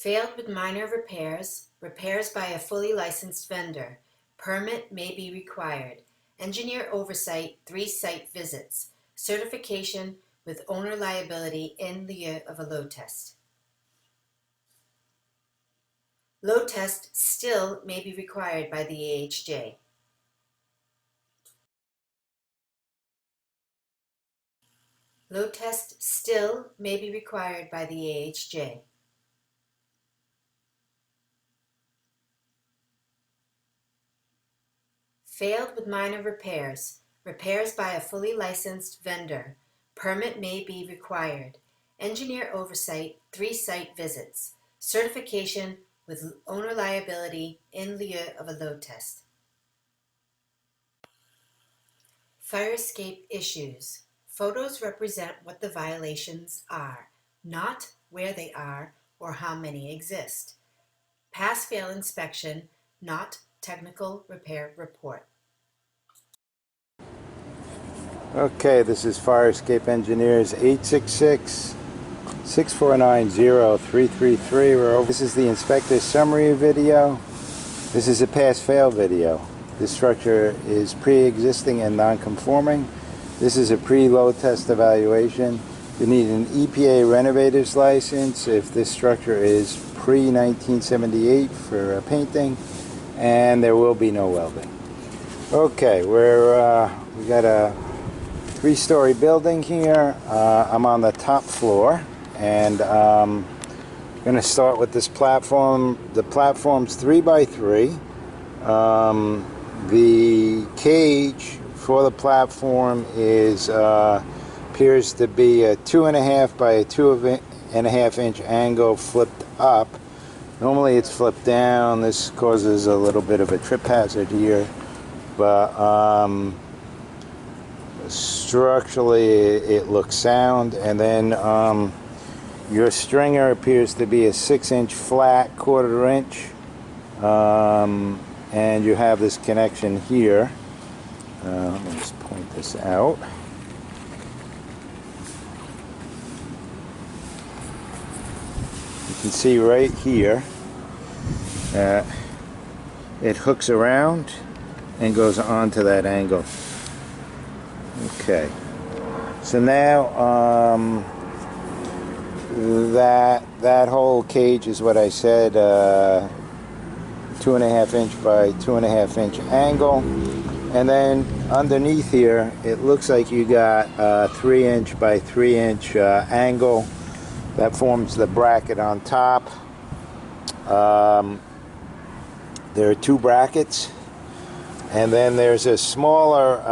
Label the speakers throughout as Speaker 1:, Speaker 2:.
Speaker 1: Failed with minor repairs, repairs by a fully licensed vendor. Permit may be required. Engineer oversight, 3 site visits. Certification with owner liability in lieu of a load test. Load test still may be required by the AHJ. Load test still may be required by the AHJ. Failed with minor repairs, repairs by a fully licensed vendor. Permit may be required. Engineer oversight, 3 site visits. Certification with owner liability in lieu of a load test. Fire escape issues. Photos represent what the violations are, not where they are or how many exist. Pass-fail inspection, not technical repair report.
Speaker 2: Okay, this is Fire Escape Engineers 866-649-0333. This is the inspector's summary video. This is a pass-fail video. This structure is pre-existing and non-conforming. This is a pre-load test evaluation. You need an EPA renovator's license if this structure is pre-1978 for painting, and there will be no welding. Okay, we got a 3-story building here. I'm on the top floor, and I'm going to start with this platform. The platform's 3x3. The cage for the platform is appears to be a 2.5 by a 2.5 inch angle flipped up. Normally it's flipped down. This causes a little bit of a trip hazard here, but structurally it looks sound. And then your stringer appears to be a 6-inch flat, 1/4 inch, and you have this connection here. Let me just point this out. You can see right here it hooks around and goes onto that angle. Okay, so now that whole cage is what I said, 2.5 inch by 2.5 inch angle, and then underneath here it looks like you got a 3 inch by 3 inch angle that forms the bracket on top. There are 2 brackets, and then there's a smaller,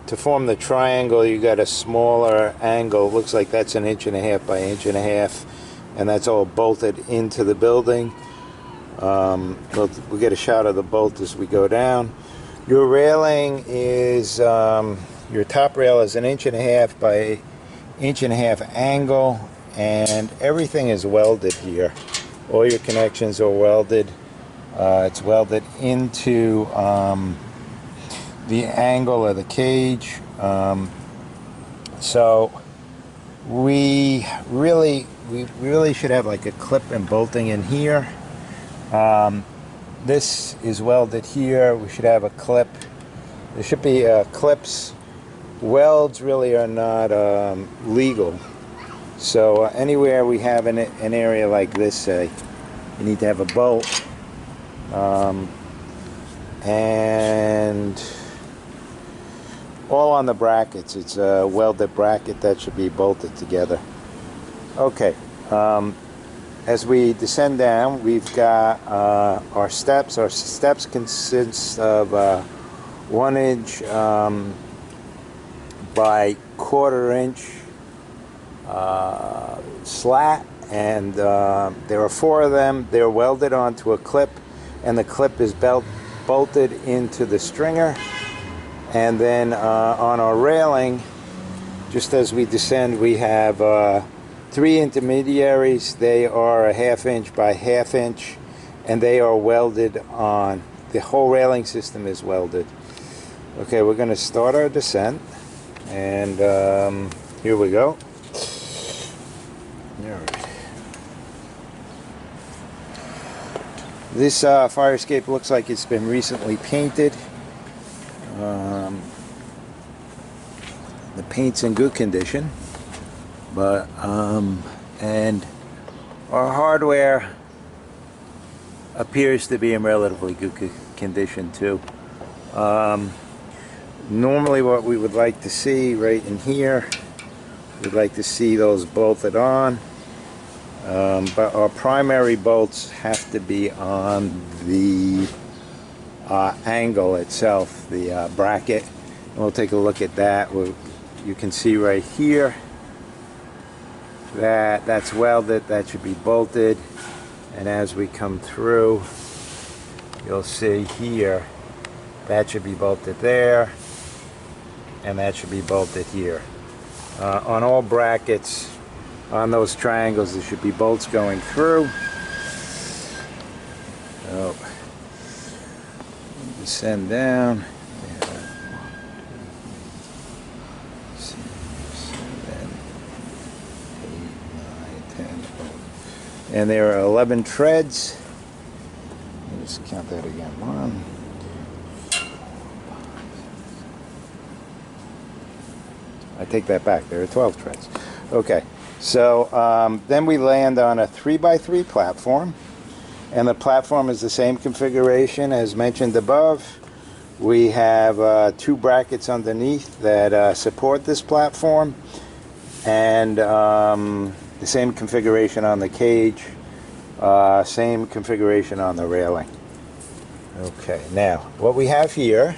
Speaker 2: to form the triangle you got a smaller angle. Looks like that's 1.5 inch by 1.5 inch, and that's all bolted into the building. We'll get a shot of the bolt as we go down. Your railing is, your top rail is 1.5 inch by 1.5 inch angle, and everything is welded here. All your connections are welded. It's welded into the angle of the cage. So we really should have like a clip and bolting in here. This is welded here. We should have a clip. There should be clips. Welds really are not legal. So anywhere we have an area like this, say, you need to have a bolt. And all on the brackets. It's a welded bracket that should be bolted together. Okay. As we descend down, we've got our steps. Our steps consist of 1 inch by 1/4 inch slat, and there are 4 of them. They're welded onto a clip, and the clip is bolted into the stringer. And then on our railing, just as we descend, we have 3 intermediaries. They are a 1/2 inch by 1/2 inch, and they are welded on. The whole railing system is welded. Okay, we're going to start our descent, and here we go. All right. This fire escape looks like it's been recently painted. The paint's in good condition, but and our hardware appears to be in relatively good condition too. Normally what we would like to see right in here, we'd like to see those bolted on, but our primary bolts have to be on the angle itself, the bracket. And we'll take a look at that. You can see right here that that's welded, that should be bolted, and as we come through you'll see here that should be bolted there, and that should be bolted here. On all brackets, on those triangles, there should be bolts going through. So, descend down. And there are 11 treads. Let's count that again. 1. I take that back. There are 12 treads. Okay. So then we land on a 3x3 platform. And the platform is the same configuration as mentioned above. We have 2 brackets underneath that support this platform. And the same configuration on the cage, same configuration on the railing. Okay, now what we have here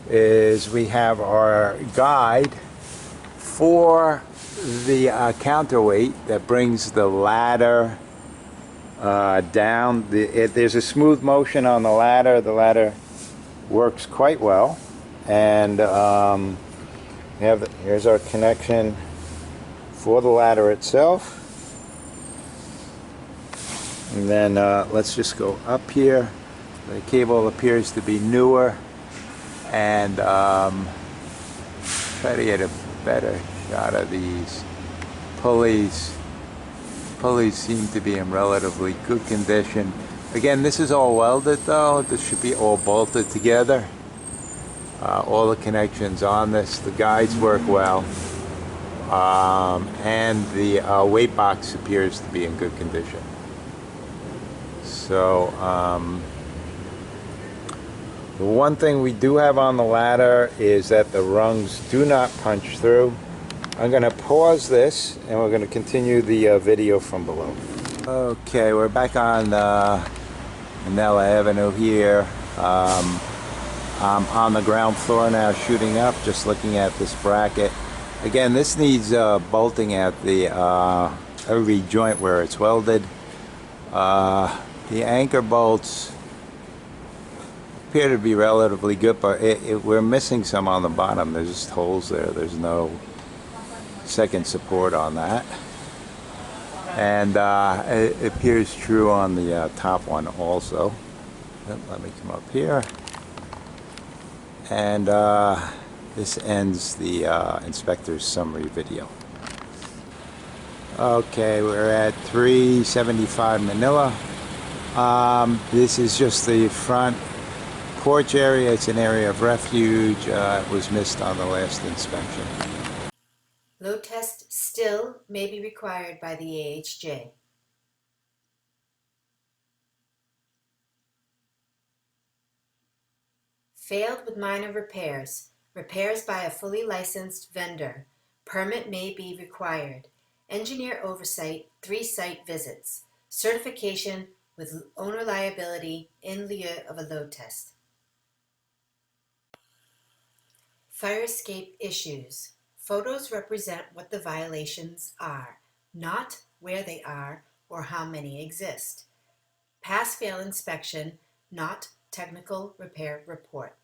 Speaker 2: is we have our guide for the counterweight that brings the ladder down. There's a smooth motion on the ladder. The ladder works quite well, and here's our connection for the ladder itself. And then let's just go up here. The cable appears to be newer, and try to get a better shot of these pulleys. Pulleys seem to be in relatively good condition. Again, this is all welded though. This should be all bolted together. All the connections on this. The guides work well. And the weight box appears to be in good condition. So the one thing we do have on the ladder is that the rungs do not punch through. I'm going to pause this and we're going to continue the video from below. Okay, we're back on Manila Avenue here. I'm on the ground floor now, shooting up, just looking at this bracket. Again, this needs bolting at the every joint where it's welded. The anchor bolts appear to be relatively good, but we're missing some on the bottom. There's just holes there. There's no second support on that. And it appears true on the top one also. Let me come up here. And this ends the inspector's summary video. Okay, we're at 375 Manila. This is just the front porch area. It's an area of refuge. It was missed on the last inspection.
Speaker 1: Load test still may be required by the AHJ. Failed with minor repairs. Repairs by a fully licensed vendor. Permit may be required. Engineer oversight, 3 site visits. Certification with owner liability in lieu of a load test. Fire escape issues. Photos represent what the violations are, not where they are or how many exist. Pass-fail inspection, not technical repair report.